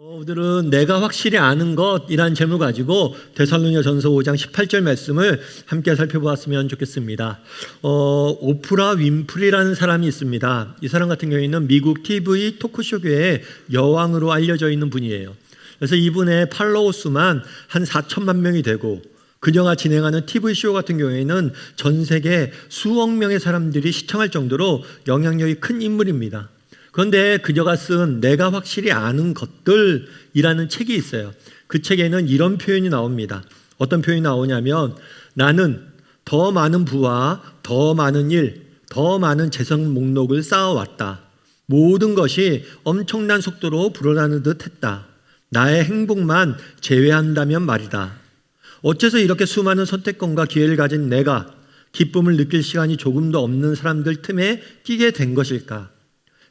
오늘은 내가 확실히 아는 것이라는 제목을 가지고 데살로니가전서 5장 18절 말씀을 함께 살펴보았으면 좋겠습니다. 오프라 윈프리라는 사람이 있습니다. 이 사람 같은 경우에는 미국 TV 토크쇼계의 여왕으로 알려져 있는 분이에요. 그래서 이분의 팔로워 수만 한 4천만 명이 되고 그녀가 진행하는 TV쇼 같은 경우에는 전 세계 수억 명의 사람들이 시청할 정도로 영향력이 큰 인물입니다. 그런데 그녀가 쓴 내가 확실히 아는 것들이라는 책이 있어요. 그 책에는 이런 표현이 나옵니다. 어떤 표현이 나오냐면 나는 더 많은 부와 더 많은 일, 더 많은 재산 목록을 쌓아왔다. 모든 것이 엄청난 속도로 불어나는 듯 했다. 나의 행복만 제외한다면 말이다. 어째서 이렇게 수많은 선택권과 기회를 가진 내가 기쁨을 느낄 시간이 조금도 없는 사람들 틈에 끼게 된 것일까?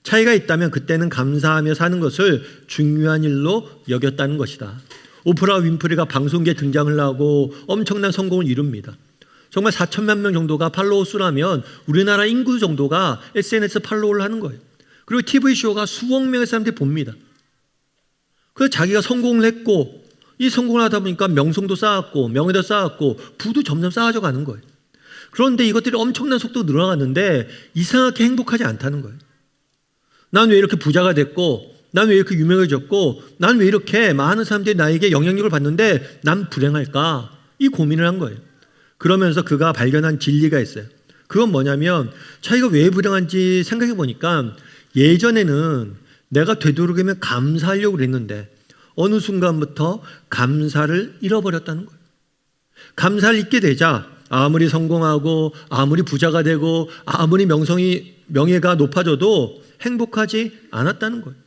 차이가 있다면 그때는 감사하며 사는 것을 중요한 일로 여겼다는 것이다. 오프라 윈프리가 방송계에 등장을 하고 엄청난 성공을 이룹니다. 정말 4천만 명 정도가 팔로워 수라면 우리나라 인구 정도가 SNS 팔로우를 하는 거예요. 그리고 TV쇼가 수억 명의 사람들이 봅니다. 그래서 자기가 성공을 했고 이 성공을 하다 보니까 명성도 쌓았고 명예도 쌓았고 부도 점점 쌓아져 가는 거예요. 그런데 이것들이 엄청난 속도로 늘어나갔는데 이상하게 행복하지 않다는 거예요. 난 왜 이렇게 부자가 됐고 난 왜 이렇게 유명해졌고 난 왜 이렇게 많은 사람들이 나에게 영향력을 받는데 난 불행할까? 이 고민을 한 거예요. 그러면서 그가 발견한 진리가 있어요. 그건 뭐냐면 자기가 왜 불행한지 생각해 보니까 예전에는 내가 되도록이면 감사하려고 그랬는데 어느 순간부터 감사를 잃어버렸다는 거예요. 감사를 잊게 되자 아무리 성공하고 아무리 부자가 되고 아무리 명예가 높아져도 행복하지 않았다는 거예요.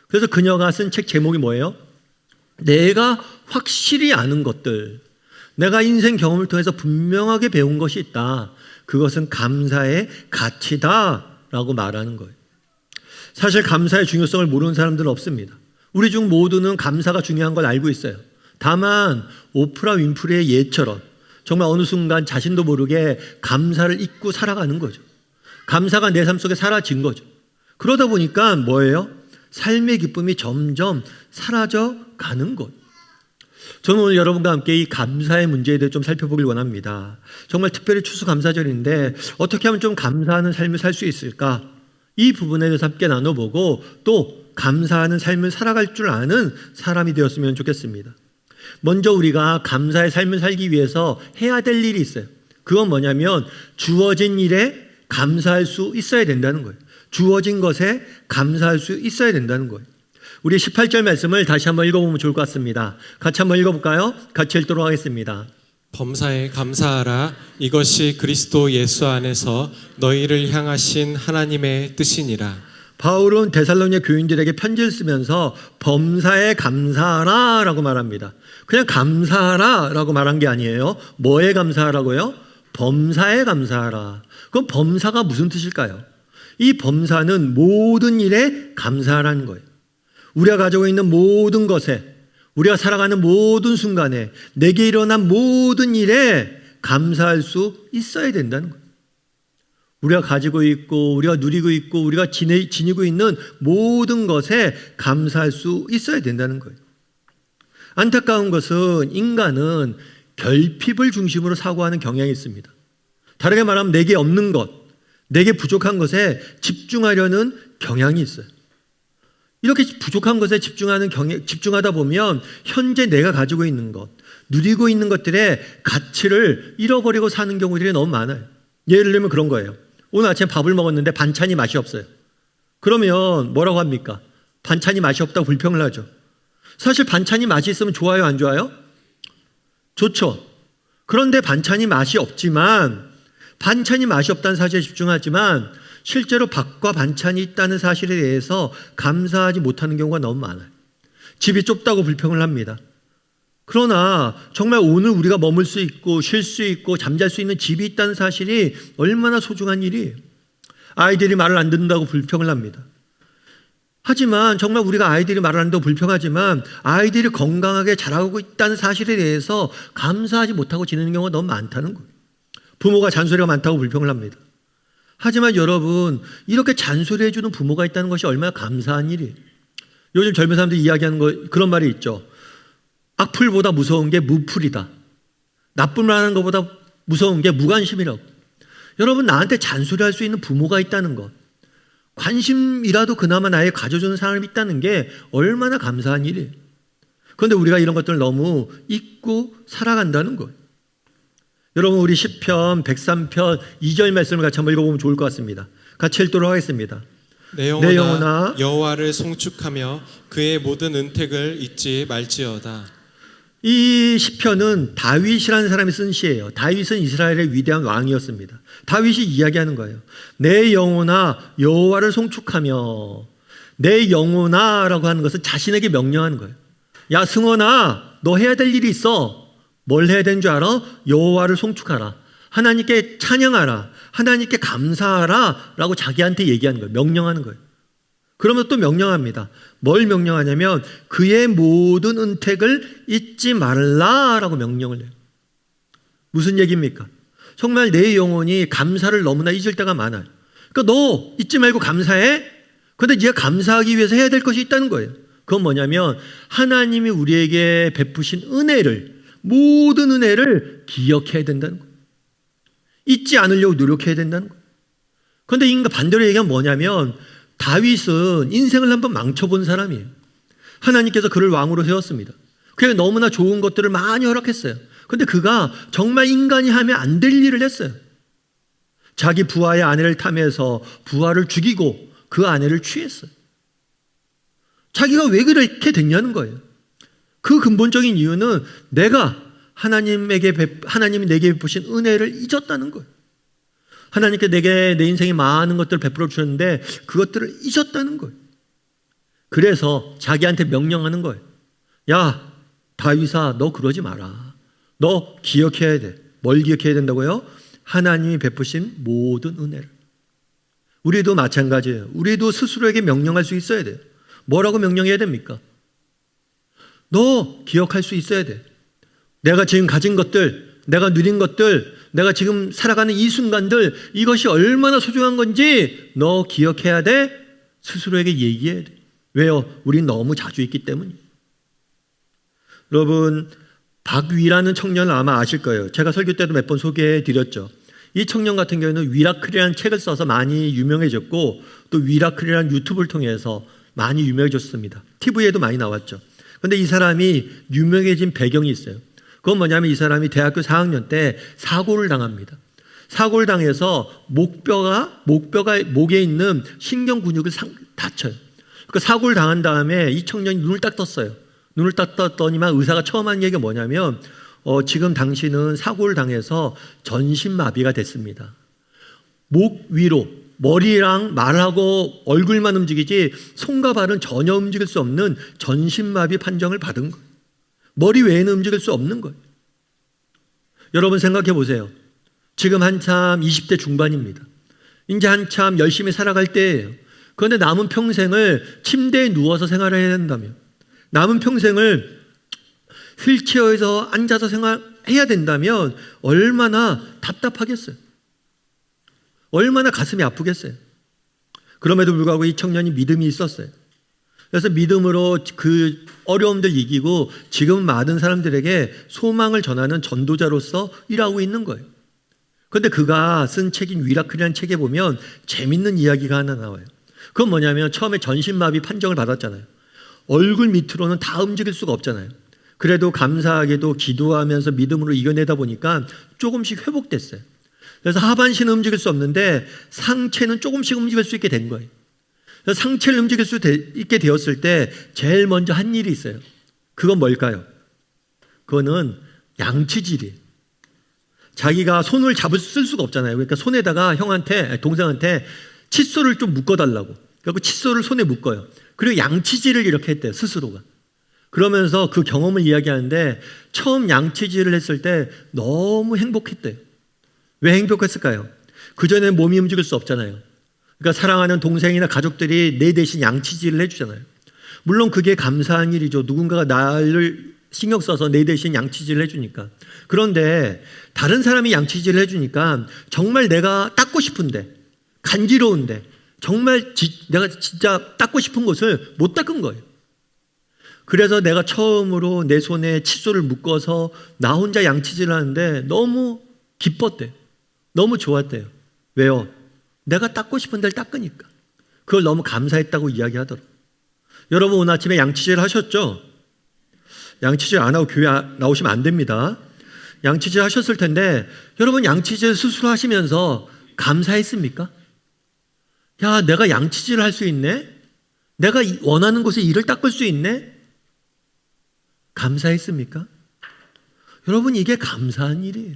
그래서 그녀가 쓴 책 제목이 뭐예요? 내가 확실히 아는 것들, 내가 인생 경험을 통해서 분명하게 배운 것이 있다. 그것은 감사의 가치다 라고 말하는 거예요. 사실 감사의 중요성을 모르는 사람들은 없습니다. 우리 중 모두는 감사가 중요한 걸 알고 있어요. 다만 오프라 윈프리의 예처럼 정말 어느 순간 자신도 모르게 감사를 잊고 살아가는 거죠. 감사가 내 삶 속에 사라진 거죠. 그러다 보니까 뭐예요? 삶의 기쁨이 점점 사라져 가는 것. 저는 오늘 여러분과 함께 이 감사의 문제에 대해 좀 살펴보길 원합니다. 정말 특별히 추수감사절인데 어떻게 하면 좀 감사하는 삶을 살 수 있을까? 이 부분에 대해서 함께 나눠보고 또 감사하는 삶을 살아갈 줄 아는 사람이 되었으면 좋겠습니다. 먼저 우리가 감사의 삶을 살기 위해서 해야 될 일이 있어요. 그건 뭐냐면 주어진 일에 감사할 수 있어야 된다는 거예요. 주어진 것에 감사할 수 있어야 된다는 거예요. 우리 18절 말씀을 다시 한번 읽어보면 좋을 것 같습니다. 같이 한번 읽어볼까요? 같이 읽도록 하겠습니다. 범사에 감사하라. 이것이 그리스도 예수 안에서 너희를 향하신 하나님의 뜻이니라. 바울은 데살로니가 교인들에게 편지를 쓰면서 범사에 감사하라 라고 말합니다. 그냥 감사하라 라고 말한 게 아니에요. 뭐에 감사하라고요? 범사에 감사하라. 그럼 범사가 무슨 뜻일까요? 이 범사는 모든 일에 감사하라는 거예요. 우리가 가지고 있는 모든 것에, 우리가 살아가는 모든 순간에, 내게 일어난 모든 일에 감사할 수 있어야 된다는 거예요. 우리가 가지고 있고 우리가 누리고 있고 우리가 지니고 있는 모든 것에 감사할 수 있어야 된다는 거예요. 안타까운 것은 인간은 결핍을 중심으로 사고하는 경향이 있습니다. 다르게 말하면 내게 없는 것, 내게 부족한 것에 집중하려는 경향이 있어요. 이렇게 부족한 것에 집중하다 보면 현재 내가 가지고 있는 것, 누리고 있는 것들의 가치를 잃어버리고 사는 경우들이 너무 많아요. 예를 들면 그런 거예요. 오늘 아침에 밥을 먹었는데 반찬이 맛이 없어요. 그러면 뭐라고 합니까? 반찬이 맛이 없다고 불평을 하죠. 사실 반찬이 맛이 있으면 좋아요, 안 좋아요? 좋죠. 그런데 반찬이 맛이 없지만 반찬이 맛이 없다는 사실에 집중하지만 실제로 밥과 반찬이 있다는 사실에 대해서 감사하지 못하는 경우가 너무 많아요. 집이 좁다고 불평을 합니다. 그러나 정말 오늘 우리가 머물 수 있고 쉴 수 있고 잠잘 수 있는 집이 있다는 사실이 얼마나 소중한 일이에요. 아이들이 말을 안 듣는다고 불평을 합니다. 하지만 정말 우리가 아이들이 말을 안 듣고 불평하지만 아이들이 건강하게 자라고 있다는 사실에 대해서 감사하지 못하고 지내는 경우가 너무 많다는 거예요. 부모가 잔소리가 많다고 불평을 합니다. 하지만 여러분, 이렇게 잔소리해주는 부모가 있다는 것이 얼마나 감사한 일이에요. 요즘 젊은 사람들이 이야기하는 거 그런 말이 있죠. 악플보다 무서운 게 무플이다. 나쁜 말 하는 것보다 무서운 게 무관심이라고. 여러분, 나한테 잔소리할 수 있는 부모가 있다는 것, 관심이라도 그나마 나에게 가져주는 사람이 있다는 게 얼마나 감사한 일이에요. 그런데 우리가 이런 것들을 너무 잊고 살아간다는 거예요. 여러분, 우리 시편 103편 2절 말씀을 같이 한번 읽어보면 좋을 것 같습니다. 같이 읽도록 하겠습니다. 내 영혼아 여호와를 송축하며 그의 모든 은택을 잊지 말지어다. 이 시편은 다윗이라는 사람이 쓴 시예요. 다윗은 이스라엘의 위대한 왕이었습니다. 다윗이 이야기하는 거예요. 내 영혼아 여호와를 송축하며. 내 영혼아 라고 하는 것은 자신에게 명령하는 거예요. 야 승원아, 너 해야 될 일이 있어. 뭘 해야 되는 줄 알아? 여호와를 송축하라. 하나님께 찬양하라. 하나님께 감사하라 라고 자기한테 얘기하는 거예요. 명령하는 거예요. 그러면 또 명령합니다. 뭘 명령하냐면 그의 모든 은택을 잊지 말라라고 명령을 해요. 무슨 얘기입니까? 정말 내 영혼이 감사를 너무나 잊을 때가 많아요. 그러니까 너 잊지 말고 감사해. 그런데 네가 감사하기 위해서 해야 될 것이 있다는 거예요. 그건 뭐냐면 하나님이 우리에게 베푸신 은혜를, 모든 은혜를 기억해야 된다는 거예요. 잊지 않으려고 노력해야 된다는 거예요. 그런데 인가 반대로 얘기하면 뭐냐면 다윗은 인생을 한번 망쳐본 사람이에요. 하나님께서 그를 왕으로 세웠습니다. 그게 너무나 좋은 것들을 많이 허락했어요. 그런데 그가 정말 인간이 하면 안 될 일을 했어요. 자기 부하의 아내를 탐해서 부하를 죽이고 그 아내를 취했어요. 자기가 왜 그렇게 됐냐는 거예요. 그 근본적인 이유는 내가 하나님이 내게 베푸신 은혜를 잊었다는 거예요. 하나님께 내게 내 인생에 많은 것들을 베풀어 주셨는데 그것들을 잊었다는 거예요. 그래서 자기한테 명령하는 거예요. 야 다윗아, 너 그러지 마라. 너 기억해야 돼. 뭘 기억해야 된다고요? 하나님이 베푸신 모든 은혜를. 우리도 마찬가지예요. 우리도 스스로에게 명령할 수 있어야 돼요. 뭐라고 명령해야 됩니까? 너 기억할 수 있어야 돼. 내가 지금 가진 것들, 내가 누린 것들, 내가 지금 살아가는 이 순간들, 이것이 얼마나 소중한 건지 너 기억해야 돼. 스스로에게 얘기해야 돼. 왜요? 우린 너무 자주 있기 때문이에요. 여러분, 박위라는 청년을 아마 아실 거예요. 제가 설교 때도 몇 번 소개해 드렸죠. 이 청년 같은 경우에는 위라클이라는 책을 써서 많이 유명해졌고 또 위라클이라는 유튜브를 통해서 많이 유명해졌습니다. TV에도 많이 나왔죠. 그런데 이 사람이 유명해진 배경이 있어요. 그건 뭐냐면 이 사람이 대학교 4학년 때 사고를 당합니다. 사고를 당해서 목에 있는 신경 근육을 다쳐요. 그 사고를 당한 다음에 이 청년이 눈을 딱 떴어요. 눈을 딱 떴더니만 의사가 처음 한 얘기가 뭐냐면 지금 당신은 사고를 당해서 전신마비가 됐습니다. 목 위로 머리랑 말하고 얼굴만 움직이지 손과 발은 전혀 움직일 수 없는 전신마비 판정을 받은 거예요. 머리 외에는 움직일 수 없는 거예요. 여러분 생각해 보세요. 지금 한참 20대 중반입니다. 이제 한참 열심히 살아갈 때예요. 그런데 남은 평생을 침대에 누워서 생활을 해야 된다면, 남은 평생을 휠체어에서 앉아서 생활해야 된다면 얼마나 답답하겠어요. 얼마나 가슴이 아프겠어요. 그럼에도 불구하고 이 청년이 믿음이 있었어요. 그래서 믿음으로 그 어려움들 이기고 지금 많은 사람들에게 소망을 전하는 전도자로서 일하고 있는 거예요. 그런데 그가 쓴 책인 위라클이라는 책에 보면 재밌는 이야기가 하나 나와요. 그건 뭐냐면 처음에 전신마비 판정을 받았잖아요. 얼굴 밑으로는 다 움직일 수가 없잖아요. 그래도 감사하게도 기도하면서 믿음으로 이겨내다 보니까 조금씩 회복됐어요. 그래서 하반신은 움직일 수 없는데 상체는 조금씩 움직일 수 있게 된 거예요. 그래서 상체를 움직일 수 있게 되었을 때 제일 먼저 한 일이 있어요. 그건 뭘까요? 그거는 양치질이에요. 자기가 손을 쓸 수가 없잖아요. 그러니까 손에다가 동생한테 칫솔을 좀 묶어달라고. 그리고 칫솔을 손에 묶어요. 그리고 양치질을 이렇게 했대요, 스스로가. 그러면서 그 경험을 이야기하는데 처음 양치질을 했을 때 너무 행복했대요. 왜 행복했을까요? 그전에 몸이 움직일 수 없잖아요. 그러니까 사랑하는 동생이나 가족들이 내 대신 양치질을 해주잖아요. 물론 그게 감사한 일이죠. 누군가가 나를 신경 써서 내 대신 양치질을 해주니까. 그런데 다른 사람이 양치질을 해주니까 정말 내가 닦고 싶은데, 간지러운데, 정말 내가 진짜 닦고 싶은 곳을 못 닦은 거예요. 그래서 내가 처음으로 내 손에 칫솔을 묶어서 나 혼자 양치질을 하는데 너무 기뻤대요. 너무 좋았대요. 왜요? 내가 닦고 싶은 데를 닦으니까. 그걸 너무 감사했다고 이야기하더라고요. 여러분 오늘 아침에 양치질 하셨죠? 양치질 안 하고 교회 나오시면 안 됩니다. 양치질 하셨을 텐데 여러분 양치질 수술하시면서 감사했습니까? 야, 내가 양치질을 할 수 있네? 내가 원하는 곳에 이를 닦을 수 있네? 감사했습니까? 여러분 이게 감사한 일이에요.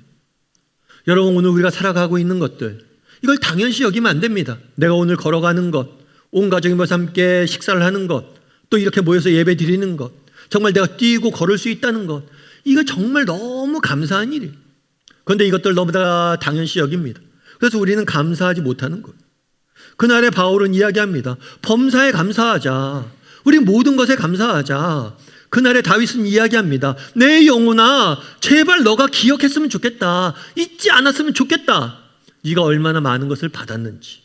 여러분 오늘 우리가 살아가고 있는 것들 이걸 당연시 여기면 안 됩니다. 내가 오늘 걸어가는 것, 온 가족이 모여서 함께 식사를 하는 것, 또 이렇게 모여서 예배 드리는 것, 정말 내가 뛰고 걸을 수 있다는 것, 이거 정말 너무 감사한 일이에요. 그런데 이것들 너무 다 당연시 여깁니다. 그래서 우리는 감사하지 못하는 거예요. 그날에 바울은 이야기합니다. 범사에 감사하자. 우리 모든 것에 감사하자. 그날에 다윗은 이야기합니다. 내 영혼아, 제발 너가 기억했으면 좋겠다. 잊지 않았으면 좋겠다. 네가 얼마나 많은 것을 받았는지,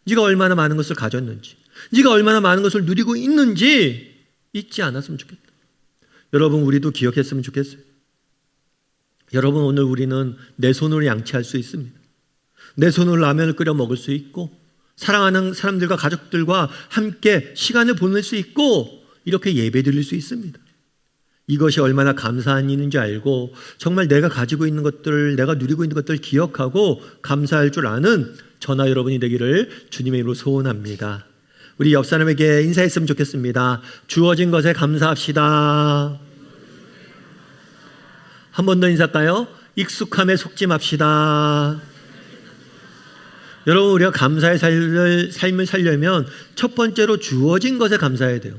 네가 얼마나 많은 것을 가졌는지, 네가 얼마나 많은 것을 누리고 있는지 잊지 않았으면 좋겠다. 여러분 우리도 기억했으면 좋겠어요. 여러분 오늘 우리는 내 손으로 양치할 수 있습니다. 내 손으로 라면을 끓여 먹을 수 있고 사랑하는 사람들과 가족들과 함께 시간을 보낼 수 있고 이렇게 예배 드릴 수 있습니다. 이것이 얼마나 감사한 일인지 알고 정말 내가 가지고 있는 것들, 내가 누리고 있는 것들을 기억하고 감사할 줄 아는 저나 여러분이 되기를 주님의 이름으로 소원합니다. 우리 옆 사람에게 인사했으면 좋겠습니다. 주어진 것에 감사합시다. 한 번 더 인사할까요? 익숙함에 속지 맙시다. 여러분 우리가 감사의 삶을 살려면 첫 번째로 주어진 것에 감사해야 돼요.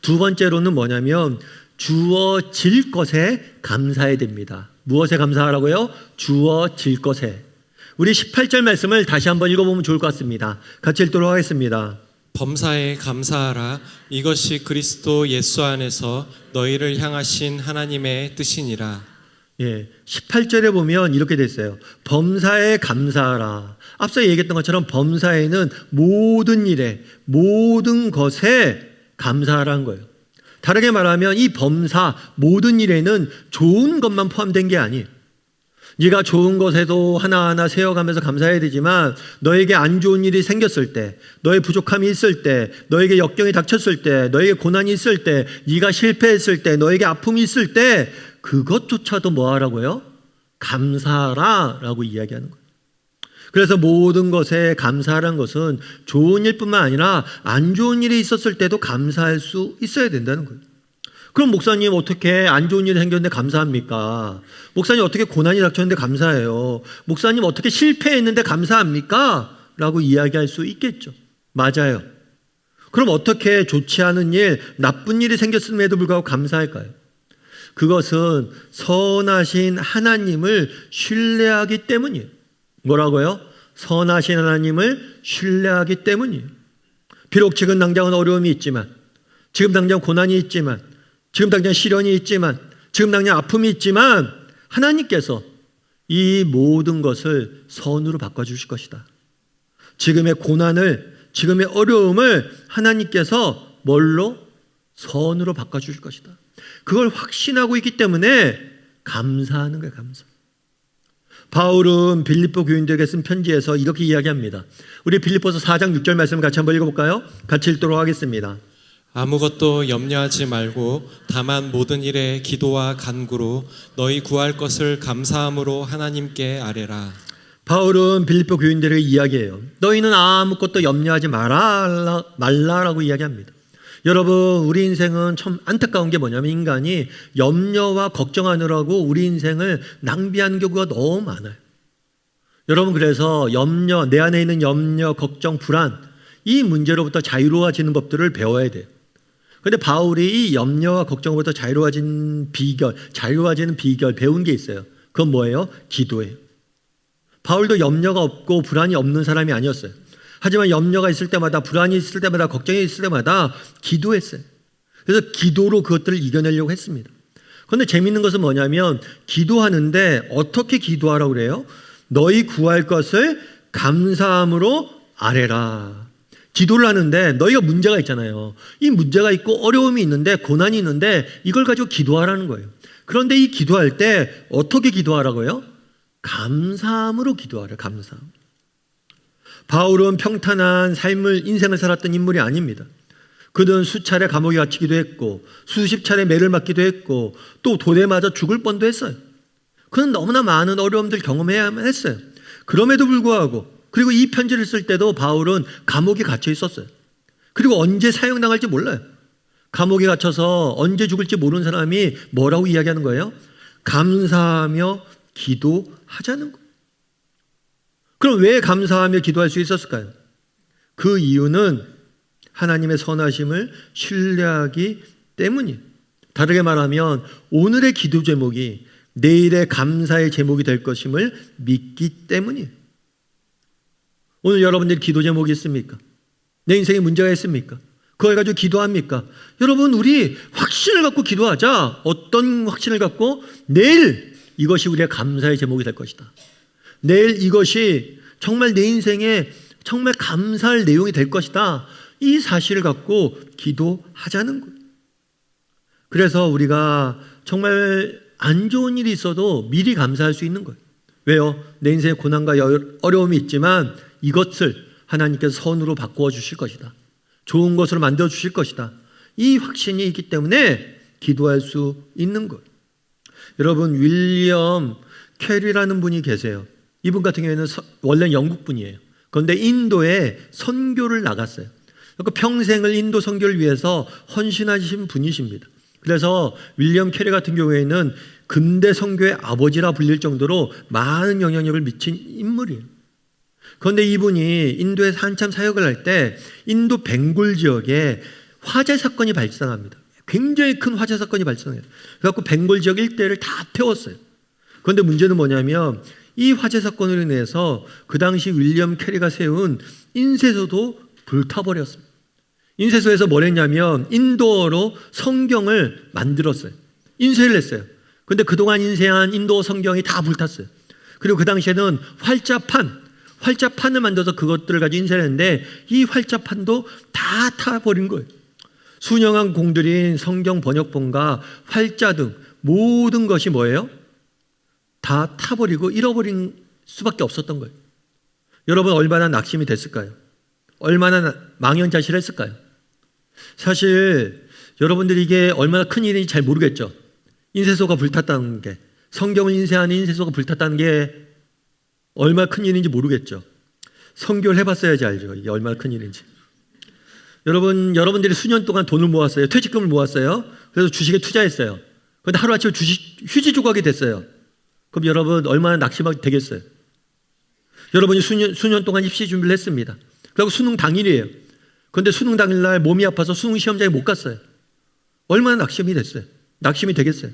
두 번째로는 뭐냐면 주어질 것에 감사해야 됩니다. 무엇에 감사하라고요? 주어질 것에. 우리 18절 말씀을 다시 한번 읽어보면 좋을 것 같습니다. 같이 읽도록 하겠습니다. 범사에 감사하라. 이것이 그리스도 예수 안에서 너희를 향하신 하나님의 뜻이니라. 예, 18절에 보면 이렇게 돼 있어요. 범사에 감사하라. 앞서 얘기했던 것처럼 범사에는 모든 일에, 모든 것에 감사하라는 거예요. 다르게 말하면 이 범사, 모든 일에는 좋은 것만 포함된 게 아니에요. 네가 좋은 것에도 하나하나 세어가면서 감사해야 되지만 너에게 안 좋은 일이 생겼을 때, 너의 부족함이 있을 때, 너에게 역경이 닥쳤을 때, 너에게 고난이 있을 때, 네가 실패했을 때, 너에게 아픔이 있을 때 그것조차도 뭐 하라고요? 감사하라 라고 이야기하는 거예요. 그래서 모든 것에 감사하라는 것은 좋은 일뿐만 아니라 안 좋은 일이 있었을 때도 감사할 수 있어야 된다는 거예요. 그럼 목사님 어떻게 안 좋은 일이 생겼는데 감사합니까? 목사님 어떻게 고난이 닥쳤는데 감사해요? 목사님 어떻게 실패했는데 감사합니까? 라고 이야기할 수 있겠죠. 맞아요. 그럼 어떻게 좋지 않은 일, 나쁜 일이 생겼음에도 불구하고 감사할까요? 그것은 선하신 하나님을 신뢰하기 때문이에요. 뭐라고요? 선하신 하나님을 신뢰하기 때문이에요. 비록 지금 당장은 어려움이 있지만, 지금 당장 고난이 있지만, 지금 당장 시련이 있지만, 지금 당장 아픔이 있지만 하나님께서 이 모든 것을 선으로 바꿔주실 것이다. 지금의 고난을, 지금의 어려움을 하나님께서 뭘로? 선으로 바꿔주실 것이다. 그걸 확신하고 있기 때문에 감사하는 거예요. 감사. 바울은 빌립보 교인들에게 쓴 편지에서 이렇게 이야기합니다. 우리 빌립보서 4장 6절 말씀 같이 한번 읽어볼까요? 같이 읽도록 하겠습니다. 아무것도 염려하지 말고 다만 모든 일에 기도와 간구로 너희 구할 것을 감사함으로 하나님께 아뢰라. 바울은 빌립보 교인들에게 이야기해요. 너희는 아무것도 염려하지 말라라고 이야기합니다. 여러분 우리 인생은 참 안타까운 게 뭐냐면 인간이 염려와 걱정하느라고 우리 인생을 낭비하는 경우가 너무 많아요. 여러분 그래서 염려, 내 안에 있는 염려, 걱정, 불안 이 문제로부터 자유로워지는 법들을 배워야 돼요. 그런데 바울이 이 염려와 걱정으로부터 자유로워지는 비결 배운 게 있어요. 그건 뭐예요? 기도예요. 바울도 염려가 없고 불안이 없는 사람이 아니었어요. 하지만 염려가 있을 때마다, 불안이 있을 때마다, 걱정이 있을 때마다 기도했어요. 그래서 기도로 그것들을 이겨내려고 했습니다. 그런데 재밌는 것은 뭐냐면 기도하는데 어떻게 기도하라고 그래요? 너희 구할 것을 감사함으로 아뢰라. 기도를 하는데 너희가 문제가 있잖아요. 이 문제가 있고 어려움이 있는데 고난이 있는데 이걸 가지고 기도하라는 거예요. 그런데 이 기도할 때 어떻게 기도하라고요? 감사함으로 기도하래요. 감사함. 바울은 평탄한 인생을 살았던 인물이 아닙니다. 그는 수차례 감옥에 갇히기도 했고 수십 차례 매를 맞기도 했고 또 돌에 맞아 죽을 뻔도 했어요. 그는 너무나 많은 어려움들 경험해야만 했어요. 그럼에도 불구하고 그리고 이 편지를 쓸 때도 바울은 감옥에 갇혀 있었어요. 그리고 언제 사형당할지 몰라요. 감옥에 갇혀서 언제 죽을지 모르는 사람이 뭐라고 이야기하는 거예요? 감사하며 기도하자는 거예요. 그럼 왜 감사하며 기도할 수 있었을까요? 그 이유는 하나님의 선하심을 신뢰하기 때문이에요. 다르게 말하면 오늘의 기도 제목이 내일의 감사의 제목이 될 것임을 믿기 때문이에요. 오늘 여러분들이 기도 제목이 있습니까? 내 인생에 문제가 있습니까? 그걸 가지고 기도합니까? 여러분, 우리 확신을 갖고 기도하자. 어떤 확신을 갖고? 내일 이것이 우리의 감사의 제목이 될 것이다. 내일 이것이 정말 내 인생에 정말 감사할 내용이 될 것이다. 이 사실을 갖고 기도하자는 거예요. 그래서 우리가 정말 안 좋은 일이 있어도 미리 감사할 수 있는 거예요. 왜요? 내 인생에 고난과 어려움이 있지만 이것을 하나님께서 선으로 바꾸어 주실 것이다. 좋은 것으로 만들어 주실 것이다. 이 확신이 있기 때문에 기도할 수 있는 거예요. 여러분, 윌리엄 캐리라는 분이 계세요. 이분 같은 경우에는 원래 영국 분이에요. 그런데 인도에 선교를 나갔어요. 그러니까 평생을 인도 선교를 위해서 헌신하신 분이십니다. 그래서 윌리엄 캐리 같은 경우에는 근대 선교의 아버지라 불릴 정도로 많은 영향력을 미친 인물이에요. 그런데 이분이 인도에서 한참 사역을 할 때 인도 벵골 지역에 화재 사건이 발생합니다. 굉장히 큰 화재 사건이 발생해요. 그래서 벵골 지역 일대를 다 태웠어요. 그런데 문제는 뭐냐면 이 화재 사건으로 인해서 그 당시 윌리엄 캐리가 세운 인쇄소도 불타버렸습니다. 인쇄소에서 뭘 했냐면 인도어로 성경을 만들었어요. 인쇄를 했어요. 그런데 그동안 인쇄한 인도어 성경이 다 불탔어요. 그리고 그 당시에는 활자판을 만들어서 그것들을 가지고 인쇄를 했는데 이 활자판도 다 타버린 거예요. 순영한 공들인 성경 번역본과 활자 등 모든 것이 뭐예요? 다 타버리고 잃어버린 수밖에 없었던 거예요. 여러분, 얼마나 낙심이 됐을까요? 얼마나 망연자실했을까요? 사실 여러분들이 이게 얼마나 큰 일인지 잘 모르겠죠. 인쇄소가 불탔다는 게, 성경을 인쇄하는 인쇄소가 불탔다는 게 얼마나 큰 일인지 모르겠죠. 선교를 해봤어야지 알죠. 이게 얼마나 큰 일인지. 여러분들이 수년 동안 돈을 모았어요. 퇴직금을 모았어요. 그래서 주식에 투자했어요. 그런데 하루아침에 휴지 조각이 됐어요. 그럼 여러분 얼마나 낙심하게 되겠어요? 여러분이 수년 동안 입시 준비를 했습니다. 그리고 수능 당일이에요. 그런데 수능 당일날 몸이 아파서 수능 시험장에 못 갔어요. 얼마나 낙심이 됐어요? 낙심이 되겠어요?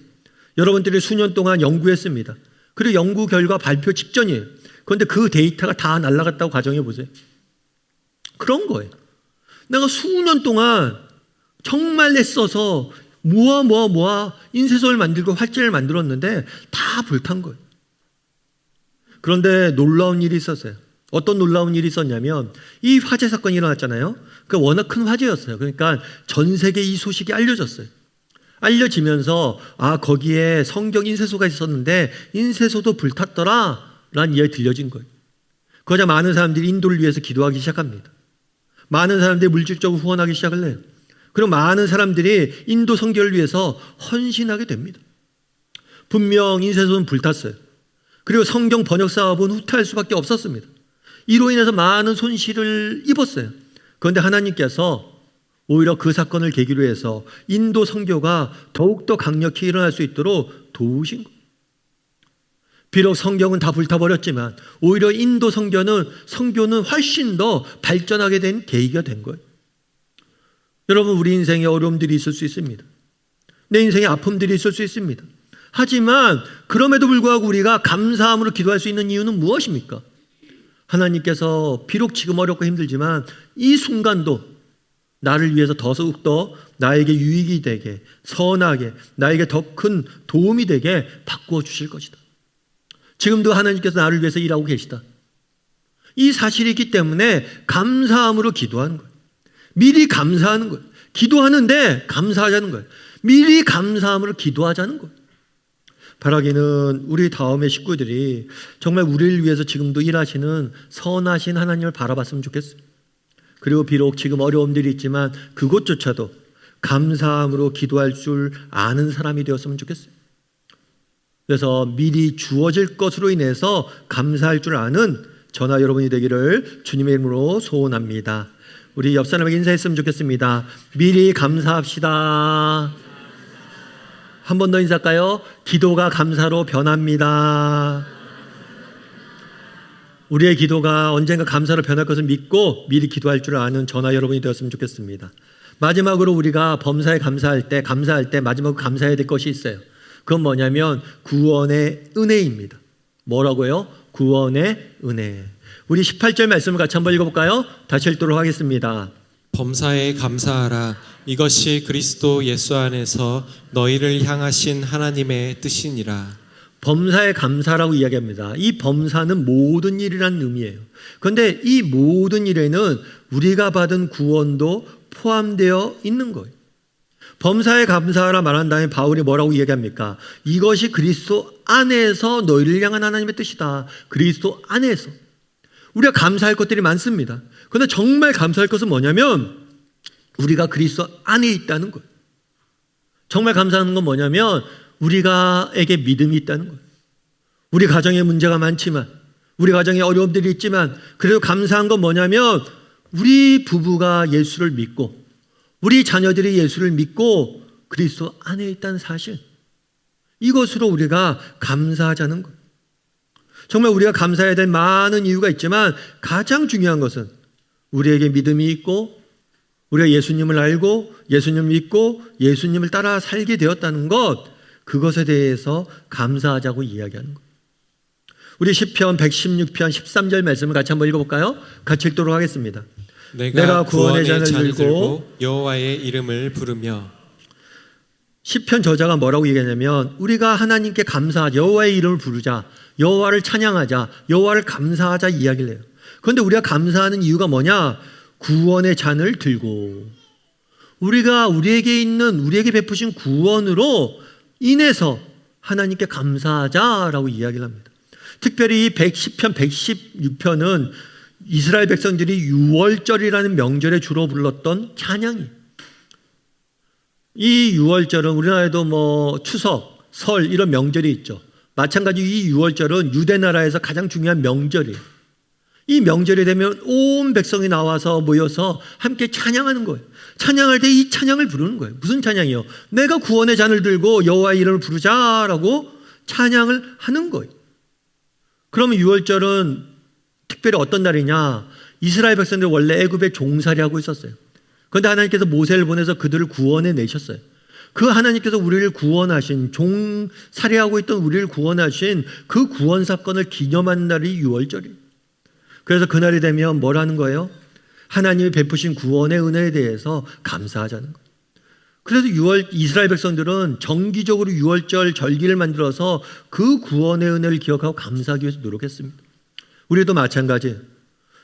여러분들이 수년 동안 연구했습니다. 그리고 연구 결과 발표 직전이에요. 그런데 그 데이터가 다 날아갔다고 가정해 보세요. 그런 거예요. 내가 수년 동안 정말 애써서 모아 인쇄소를 만들고 활자를 만들었는데 다 불탄 거예요. 그런데 놀라운 일이 있었어요. 어떤 놀라운 일이 있었냐면 이 화재 사건이 일어났잖아요. 그 워낙 큰 화재였어요. 그러니까 전 세계에 이 소식이 알려졌어요. 알려지면서 거기에 성경 인쇄소가 있었는데 인쇄소도 불탔더라 라는 이야기 들려진 거예요. 그러자 많은 사람들이 인도를 위해서 기도하기 시작합니다. 많은 사람들이 물질적으로 후원하기 시작을 해요. 그리고 많은 사람들이 인도 선교를 위해서 헌신하게 됩니다. 분명 인쇄소는 불탔어요. 그리고 성경 번역 사업은 후퇴할 수밖에 없었습니다. 이로 인해서 많은 손실을 입었어요. 그런데 하나님께서 오히려 그 사건을 계기로 해서 인도 선교가 더욱더 강력히 일어날 수 있도록 도우신 거예요. 비록 성경은 다 불타버렸지만 오히려 인도 선교는 훨씬 더 발전하게 된 계기가 된 거예요. 여러분, 우리 인생에 어려움들이 있을 수 있습니다. 내 인생에 아픔들이 있을 수 있습니다. 하지만 그럼에도 불구하고 우리가 감사함으로 기도할 수 있는 이유는 무엇입니까? 하나님께서 비록 지금 어렵고 힘들지만 이 순간도 나를 위해서 더욱더 나에게 유익이 되게, 선하게, 나에게 더 큰 도움이 되게 바꾸어 주실 것이다. 지금도 하나님께서 나를 위해서 일하고 계시다. 이 사실이 있기 때문에 감사함으로 기도하는 거예요. 미리 감사하는 거예요. 기도하는데 감사하자는 거예요. 미리 감사함으로 기도하자는 거예요. 바라기는 우리 다음의 식구들이 정말 우리를 위해서 지금도 일하시는 선하신 하나님을 바라봤으면 좋겠어요. 그리고 비록 지금 어려움들이 있지만 그것조차도 감사함으로 기도할 줄 아는 사람이 되었으면 좋겠어요. 그래서 미리 주어질 것으로 인해서 감사할 줄 아는 저나 여러분이 되기를 주님의 이름으로 소원합니다. 우리 옆 사람에게 인사했으면 좋겠습니다. 미리 감사합시다. 한 번 더 인사할까요? 기도가 감사로 변합니다. 우리의 기도가 언젠가 감사로 변할 것을 믿고 미리 기도할 줄 아는 저나 여러분이 되었으면 좋겠습니다. 마지막으로 우리가 범사에 감사할 때 마지막으로 감사해야 될 것이 있어요. 그건 뭐냐면 구원의 은혜입니다. 뭐라고요? 구원의 은혜. 우리 18절 말씀을 같이 한번 읽어볼까요? 다시 읽도록 하겠습니다. 범사에 감사하라. 이것이 그리스도 예수 안에서 너희를 향하신 하나님의 뜻이니라. 범사에 감사라고 이야기합니다. 이 범사는 모든 일이라는 의미예요. 그런데 이 모든 일에는 우리가 받은 구원도 포함되어 있는 거예요. 범사에 감사하라 말한 다음에 바울이 뭐라고 이야기합니까? 이것이 그리스도 안에서 너희를 향한 하나님의 뜻이다. 그리스도 안에서. 우리가 감사할 것들이 많습니다. 그런데 정말 감사할 것은 뭐냐면 우리가 그리스도 안에 있다는 거예요. 정말 감사하는 건 뭐냐면 우리가에게 믿음이 있다는 거예요. 우리 가정에 문제가 많지만 우리 가정에 어려움들이 있지만 그래도 감사한 건 뭐냐면 우리 부부가 예수를 믿고 우리 자녀들이 예수를 믿고 그리스도 안에 있다는 사실, 이것으로 우리가 감사하자는 것. 정말 우리가 감사해야 될 많은 이유가 있지만 가장 중요한 것은 우리에게 믿음이 있고 우리가 예수님을 알고 예수님을 믿고 예수님을 따라 살게 되었다는 것, 그것에 대해서 감사하자고 이야기하는 것. 우리 시편 116편 13절 말씀을 같이 한번 읽어볼까요? 같이 읽도록 하겠습니다. 내가 구원의 잔을 들고 여호와의 이름을 부르며. 시편 저자가 뭐라고 얘기하냐면 우리가 하나님께 감사하자, 여호와의 이름을 부르자, 여호와를 찬양하자, 여호와를 감사하자 이야기를 해요. 그런데 우리가 감사하는 이유가 뭐냐? 구원의 잔을 들고 우리가 우리에게 베푸신 구원으로 인해서 하나님께 감사하자라고 이야기를 합니다. 특별히 이 110편, 116편은 이스라엘 백성들이 유월절이라는 명절에 주로 불렀던 찬양이에요. 이 유월절은 우리나라에도 추석, 설 이런 명절이 있죠. 마찬가지로 이 유월절은 유대 나라에서 가장 중요한 명절이에요. 이 명절이 되면 온 백성이 나와서 모여서 함께 찬양하는 거예요. 찬양할 때 이 찬양을 부르는 거예요. 무슨 찬양이요? 내가 구원의 잔을 들고 여호와의 이름을 부르자라고 찬양을 하는 거예요. 그러면 유월절은 특별히 어떤 날이냐? 이스라엘 백성들이 원래 애굽에 종살이 하고 있었어요. 그런데 하나님께서 모세를 보내서 그들을 구원해 내셨어요. 그 하나님께서 우리를 구원하신, 종살이하고 있던 우리를 구원하신 그 구원 사건을 기념하는 날이 유월절이에요. 그래서 그날이 되면 뭐라는 거예요? 하나님이 베푸신 구원의 은혜에 대해서 감사하자는 거예요. 그래서 이스라엘 백성들은 정기적으로 유월절 절기를 만들어서 그 구원의 은혜를 기억하고 감사하기 위해서 노력했습니다. 우리도 마찬가지예요.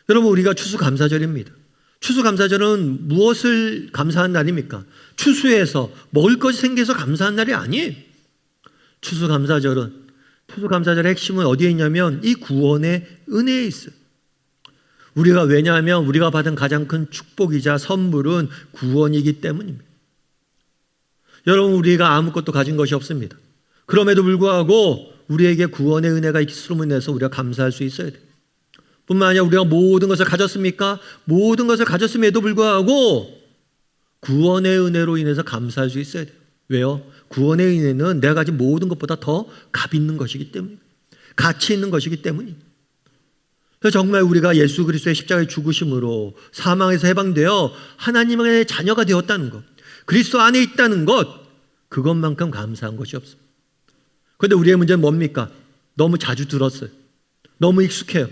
여러분, 우리가 추수감사절입니다. 추수감사절은 무엇을 감사한 날입니까? 추수해서 먹을 것이 생겨서 감사한 날이 아니에요. 추수감사절의 핵심은 어디에 있냐면 이 구원의 은혜에 있어요. 왜냐하면 우리가 받은 가장 큰 축복이자 선물은 구원이기 때문입니다. 여러분, 우리가 아무것도 가진 것이 없습니다. 그럼에도 불구하고 우리에게 구원의 은혜가 있음으로 인해서 우리가 감사할 수 있어야 돼요. 뿐만 아니라 우리가 모든 것을 가졌습니까? 모든 것을 가졌음에도 불구하고 구원의 은혜로 인해서 감사할 수 있어야 돼요. 왜요? 구원의 은혜는 내가 가진 모든 것보다 더 값 있는 것이기 때문입니다. 가치 있는 것이기 때문입니다. 그래서 정말 우리가 예수 그리스도의 십자가의 죽으심으로 사망에서 해방되어 하나님의 자녀가 되었다는 것, 그리스도 안에 있다는 것, 그것만큼 감사한 것이 없습니다. 그런데 우리의 문제는 뭡니까? 너무 자주 들었어요. 너무 익숙해요.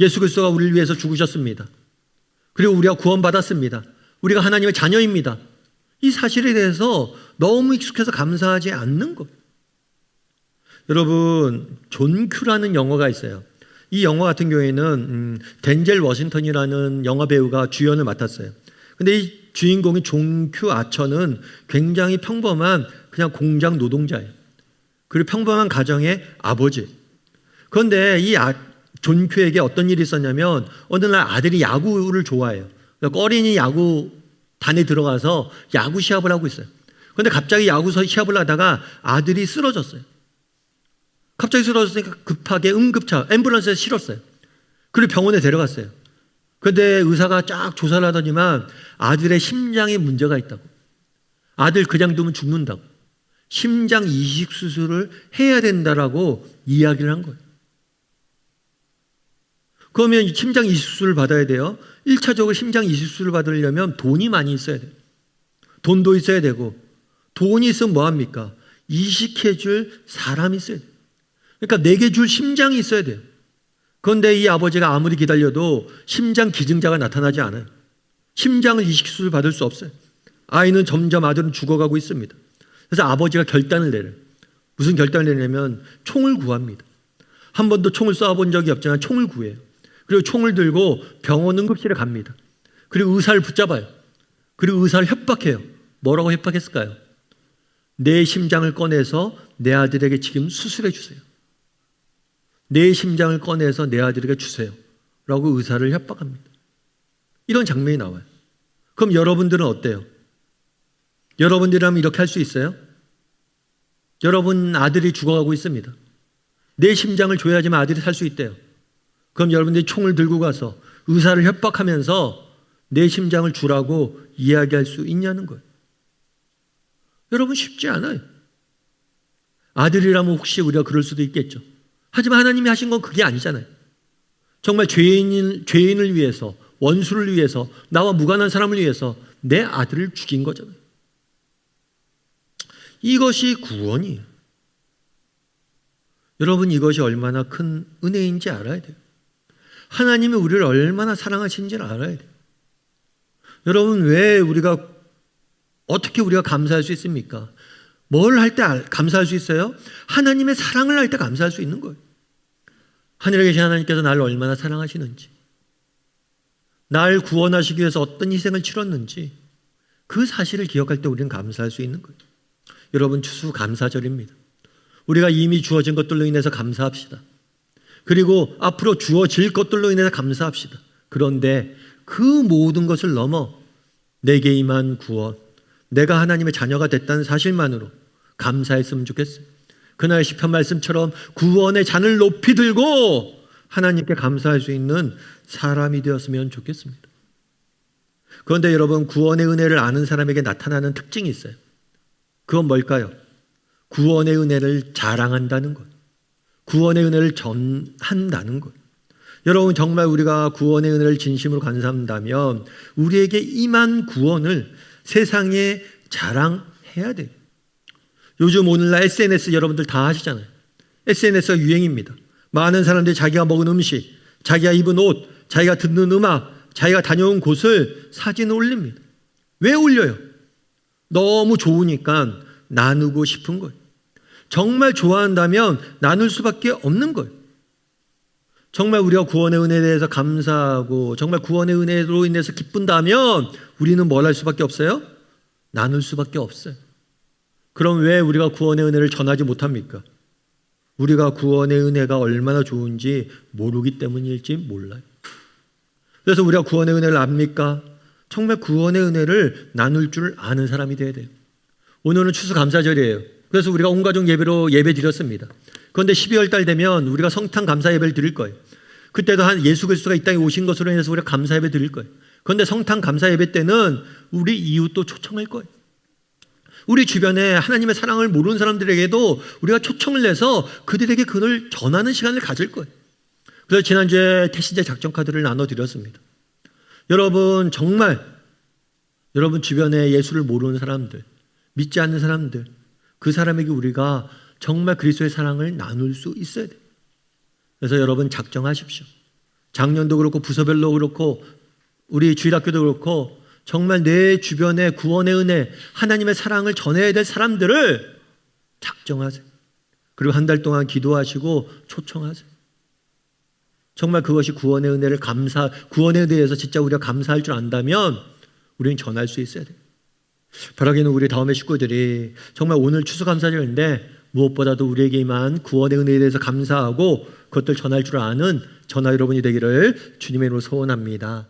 예수 그리스도가 우리를 위해서 죽으셨습니다. 그리고 우리가 구원받았습니다. 우리가 하나님의 자녀입니다. 이 사실에 대해서 너무 익숙해서 감사하지 않는 것. 여러분, 존 큐라는 영화가 있어요. 이 영화 같은 경우에는 덴젤 워싱턴이라는 영화 배우가 주연을 맡았어요. 근데 이 주인공인 존 큐 아처는 굉장히 평범한 그냥 공장 노동자예요. 그리고 평범한 가정의 아버지. 그런데 이 존 큐에게 어떤 일이 있었냐면 어느 날 아들이 야구를 좋아해요. 그러니까 어린이 야구단에 들어가서 야구 시합을 하고 있어요. 그런데 갑자기 야구 시합을 하다가 아들이 쓰러졌어요. 갑자기 쓰러졌으니까 급하게 응급차, 앰뷸런스에 실었어요. 그리고 병원에 데려갔어요. 그런데 의사가 쫙 조사를 하더니만 아들의 심장에 문제가 있다고. 아들 그냥 두면 죽는다고. 심장 이식 수술을 해야 된다라고 이야기를 한 거예요. 그러면 심장 이식 수술을 받아야 돼요. 1차적으로 심장 이식 수술을 받으려면 돈이 많이 있어야 돼요. 돈도 있어야 되고, 돈이 있으면 뭐합니까? 이식해줄 사람이 있어야 돼요. 그러니까 내게 줄 심장이 있어야 돼요. 그런데 이 아버지가 아무리 기다려도 심장 기증자가 나타나지 않아요. 심장을 이식 수술 받을 수 없어요. 아이는 점점 아들은 죽어가고 있습니다. 그래서 아버지가 결단을 내려요. 무슨 결단을 내냐면 총을 구합니다. 한 번도 총을 쏴본 적이 없지만 총을 구해요. 그리고 총을 들고 병원 응급실에 갑니다. 그리고 의사를 붙잡아요. 그리고 의사를 협박해요. 뭐라고 협박했을까요? 내 심장을 꺼내서 내 아들에게 지금 수술해 주세요. 내 심장을 꺼내서 내 아들에게 주세요. 라고 의사를 협박합니다. 이런 장면이 나와요. 그럼 여러분들은 어때요? 여러분들이라면 이렇게 할 수 있어요? 여러분 아들이 죽어가고 있습니다. 내 심장을 줘야지만 아들이 살 수 있대요. 그럼 여러분들이 총을 들고 가서 의사를 협박하면서 내 심장을 주라고 이야기할 수 있냐는 거예요. 여러분 쉽지 않아요. 아들이라면 혹시 우리가 그럴 수도 있겠죠. 하지만 하나님이 하신 건 그게 아니잖아요. 정말 죄인을 위해서, 원수를 위해서, 나와 무관한 사람을 위해서 내 아들을 죽인 거잖아요. 이것이 구원이에요. 여러분 이것이 얼마나 큰 은혜인지 알아야 돼요. 하나님이 우리를 얼마나 사랑하시는지를 알아야 돼요. 여러분 왜 어떻게 우리가 감사할 수 있습니까? 뭘 할 때 감사할 수 있어요? 하나님의 사랑을 할 때 감사할 수 있는 거예요. 하늘에 계신 하나님께서 나를 얼마나 사랑하시는지, 날 구원하시기 위해서 어떤 희생을 치렀는지 그 사실을 기억할 때 우리는 감사할 수 있는 거예요. 여러분 추수감사절입니다. 우리가 이미 주어진 것들로 인해서 감사합시다. 그리고 앞으로 주어질 것들로 인해서 감사합시다. 그런데 그 모든 것을 넘어 내게 임한 구원, 내가 하나님의 자녀가 됐다는 사실만으로 감사했으면 좋겠어요. 그날 시편 말씀처럼 구원의 잔을 높이 들고 하나님께 감사할 수 있는 사람이 되었으면 좋겠습니다. 그런데 여러분 구원의 은혜를 아는 사람에게 나타나는 특징이 있어요. 그건 뭘까요? 구원의 은혜를 자랑한다는 것, 구원의 은혜를 전한다는 것. 여러분 정말 우리가 구원의 은혜를 진심으로 감사한다면 우리에게 임한 구원을 세상에 자랑해야 돼요. 요즘 오늘날 SNS 여러분들 다 하시잖아요. SNS가 유행입니다. 많은 사람들이 자기가 먹은 음식, 자기가 입은 옷, 자기가 듣는 음악, 자기가 다녀온 곳을 사진을 올립니다. 왜 올려요? 너무 좋으니까 나누고 싶은 거예요. 정말 좋아한다면 나눌 수밖에 없는 거예요. 정말 우리가 구원의 은혜에 대해서 감사하고 정말 구원의 은혜로 인해서 기쁜다면 우리는 뭘 할 수밖에 없어요? 나눌 수밖에 없어요. 그럼 왜 우리가 구원의 은혜를 전하지 못합니까? 우리가 구원의 은혜가 얼마나 좋은지 모르기 때문일지 몰라요. 그래서 우리가 구원의 은혜를 압니까? 정말 구원의 은혜를 나눌 줄 아는 사람이 돼야 돼요. 오늘은 추수감사절이에요. 그래서 우리가 온 가족 예배로 예배 드렸습니다. 그런데 12월 달 되면 우리가 성탄 감사 예배를 드릴 거예요. 그때도 한 예수 그리스도가 이 땅에 오신 것으로 인해서 우리가 감사 예배 드릴 거예요. 그런데 성탄 감사 예배 때는 우리 이웃도 초청할 거예요. 우리 주변에 하나님의 사랑을 모르는 사람들에게도 우리가 초청을 내서 그들에게 그걸 전하는 시간을 가질 거예요. 그래서 지난주에 태신제 작전 카드를 나눠드렸습니다. 여러분 정말 여러분 주변에 예수를 모르는 사람들, 믿지 않는 사람들, 그 사람에게 우리가 정말 그리스도의 사랑을 나눌 수 있어야 돼요. 그래서 여러분 작정하십시오. 작년도 그렇고 부서별로 그렇고 우리 주일학교도 그렇고 정말 내 주변에 구원의 은혜, 하나님의 사랑을 전해야 될 사람들을 작정하세요. 그리고 한 달 동안 기도하시고 초청하세요. 정말 그것이 구원의 은혜를 구원에 대해서 진짜 우리가 감사할 줄 안다면 우리는 전할 수 있어야 돼요. 바라기는 우리 다음의 식구들이 정말 오늘 추수감사절인데 무엇보다도 우리에게 임한 구원의 은혜에 대해서 감사하고 그것들 전할 줄 아는 저나 여러분이 되기를 주님의 이름으로 소원합니다.